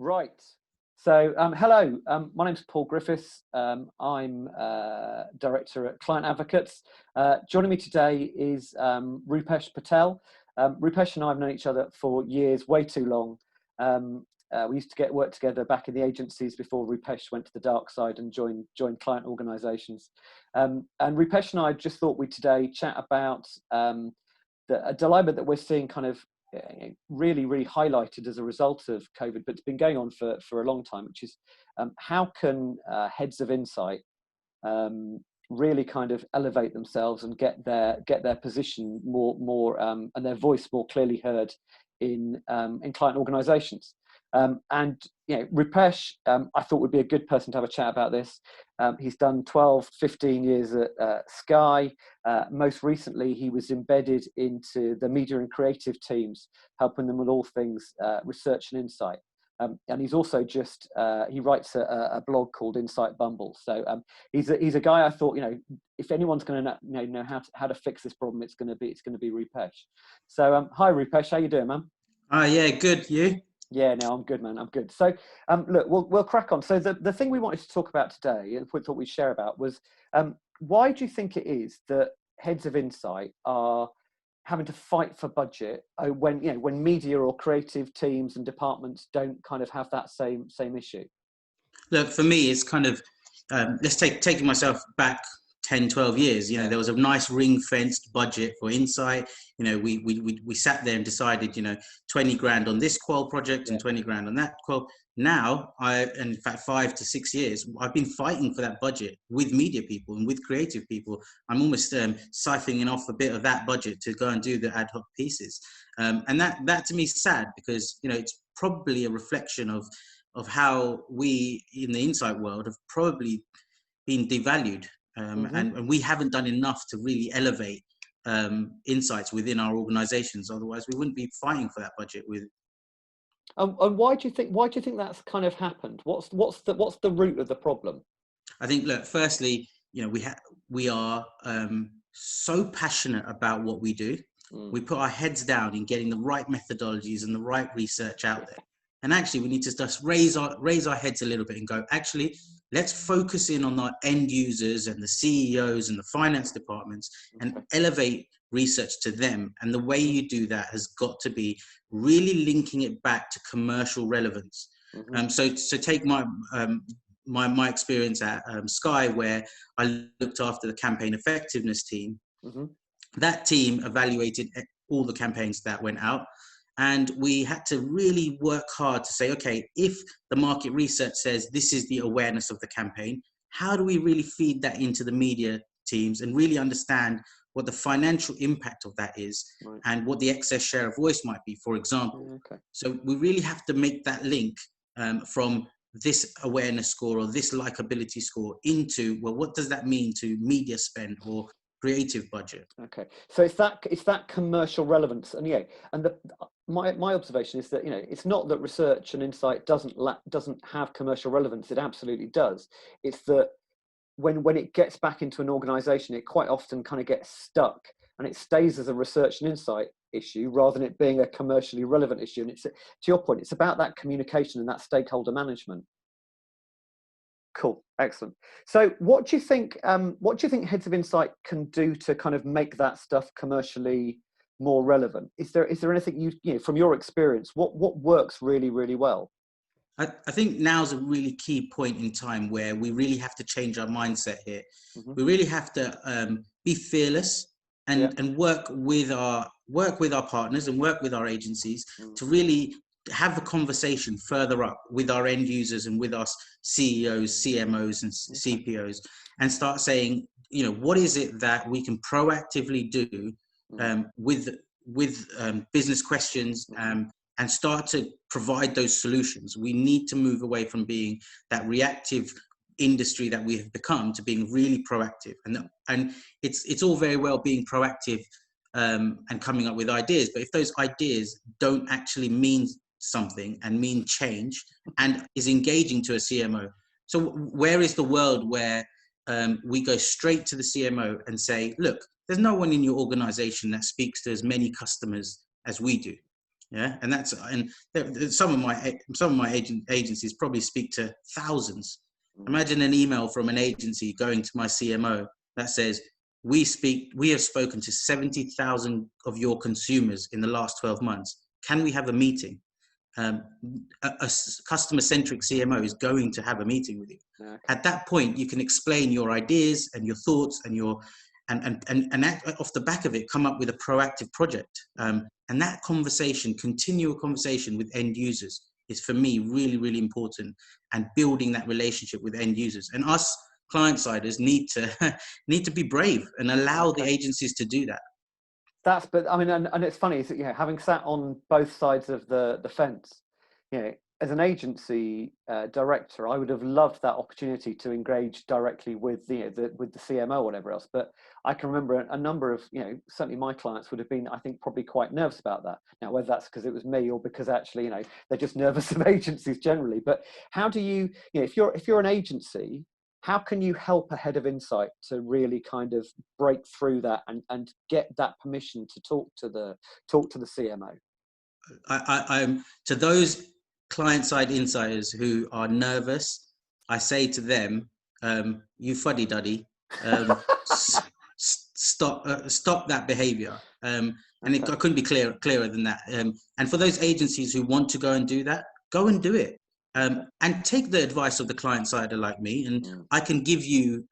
Right. So, hello, my name's Paul Griffiths. I'm Director at Client Advocates. Joining me today is Rupesh Patel. Rupesh and I have known each other for years, way too long. We used to work together back in the agencies before Rupesh went to the dark side and joined client organisations. And Rupesh and I just thought we'd today chat about a dilemma that we're seeing kind of really highlighted as a result of COVID, but it's been going on for a long time, which is how can heads of insight really kind of elevate themselves and get their position more and their voice more clearly heard in client organizations. And Rupesh, I thought would be a good person to have a chat about this. He's done 15 years at Sky. Most recently, he was embedded into the media and creative teams, helping them with all things research and insight. And he's also he writes a blog called Insight Bumble. So he's a guy I thought, if anyone's going to know how to fix this problem, it's going to be Rupesh. So hi Rupesh, how you doing, man? Yeah, good. You? Yeah, no, I'm good, man. I'm good. So, look, we'll crack on. So the thing we wanted to talk about today, and we thought we'd share about, was why do you think it is that heads of insight are having to fight for budget when media or creative teams and departments don't kind of have that same issue? Look, for me, it's kind of let's taking myself back 10, 12 years. There was a nice ring-fenced budget for insight. We sat there and decided, 20 grand on this qual project and 20 grand on that qual. Now, in fact, 5 to 6 years, I've been fighting for that budget with media people and with creative people. I'm almost siphoning off a bit of that budget to go and do the ad hoc pieces. And that to me is sad because, it's probably a reflection of how we in the insight world have probably been devalued. And we haven't done enough to really elevate insights within our organizations. Otherwise, we wouldn't be fighting for that budget with. And why do you think that's kind of happened? What's the root of the problem? I think, look, firstly, we are so passionate about what we do. We put our heads down in getting the right methodologies and the right research out there. And actually, we need to just raise our heads a little bit and go, actually, let's focus in on our end users and the CEOs and the finance departments and elevate research to them. And the way you do that has got to be really linking it back to commercial relevance. So take my experience at Sky, where I looked after the campaign effectiveness team. That team evaluated all the campaigns that went out. And we had to really work hard to say, okay, if the market research says this is the awareness of the campaign, how do we really feed that into the media teams and really understand what the financial impact of that is and what the excess share of voice might be, for example. So we really have to make that link from this awareness score or this likability score into, well, what does that mean to media spend or creative budget? Okay, so it's that commercial relevance, and my observation is that it's not that research and insight doesn't have commercial relevance. It absolutely does. It's that when it gets back into an organization, it quite often kind of gets stuck and it stays as a research and insight issue rather than it being a commercially relevant issue. And it's, to your point, it's about that communication and that stakeholder management. Cool, excellent. So what do you think heads of insight can do to kind of make that stuff commercially more relevant? Is there anything you from your experience, what works really well? I think now's a really key point in time where we really have to change our mindset here. We really have to be fearless and work with our partners and work with our agencies to really have a conversation further up with our end users and with our CEOs, CMOs and CPOs and start saying, what is it that we can proactively do with business questions and start to provide those solutions. We need to move away from being that reactive industry that we have become to being really proactive. And it's all very well being proactive and coming up with ideas, but if those ideas don't actually mean something and mean change and is engaging to a CMO. So where is the world where we go straight to the CMO and say, look, there's no one in your organization that speaks to as many customers as we do. Yeah, and some of my agencies probably speak to thousands. Imagine an email from an agency going to my CMO that says, we have spoken to 70,000 of your consumers in the last 12 months. Can we have a meeting? A customer-centric CMO is going to have a meeting with you. Okay. At that point, you can explain your ideas and your thoughts and off the back of it, come up with a proactive project. And that continual conversation with end users is, for me, really, really important, and building that relationship with end users. And us client-siders need to be brave and allow the agencies to do that. But I mean, and it's funny, is that, having sat on both sides of the fence, as an agency director, I would have loved that opportunity to engage directly with with the CMO or whatever else. But I can remember a number of, certainly my clients would have been, I think, probably quite nervous about that. Now, whether that's because it was me or because actually, they're just nervous of agencies generally. But how do you, if you're an agency, how can you help a head of insight to really kind of break through that and get that permission to talk to the CMO? I'm to those client-side insiders who are nervous, I say to them, you fuddy-duddy, stop that behavior. I couldn't be clearer than that. And for those agencies who want to go and do that, go and do it. And take the advice of the client-sider like me, and I can give you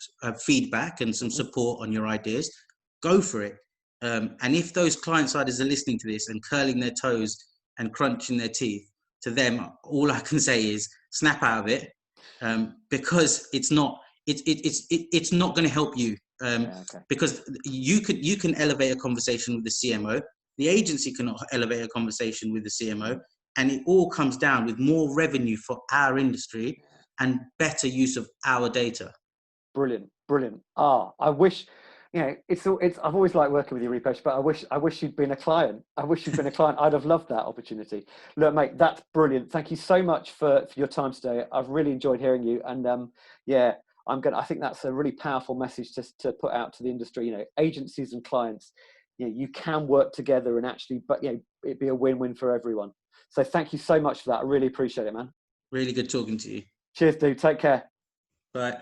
feedback and some support on your ideas. Go for it. And if those client-siders are listening to this and curling their toes and crunching their teeth, to them, all I can say is snap out of it, because it's not going to help you. Because you can elevate a conversation with the CMO, the agency cannot elevate a conversation with the CMO, and it all comes down with more revenue for our industry and better use of our data. Brilliant. I wish, it's I've always liked working with you, Rupesh, but I wish you'd been a client. I'd have loved that opportunity. Look, mate, that's brilliant. Thank you so much for your time today. I've really enjoyed hearing you, and I think that's a really powerful message to put out to the industry. Agencies and clients, you can work together and actually, but it'd be a win-win for everyone. So thank you so much for that. I really appreciate it, man. Really good talking to you. Cheers, dude. Take care. Bye.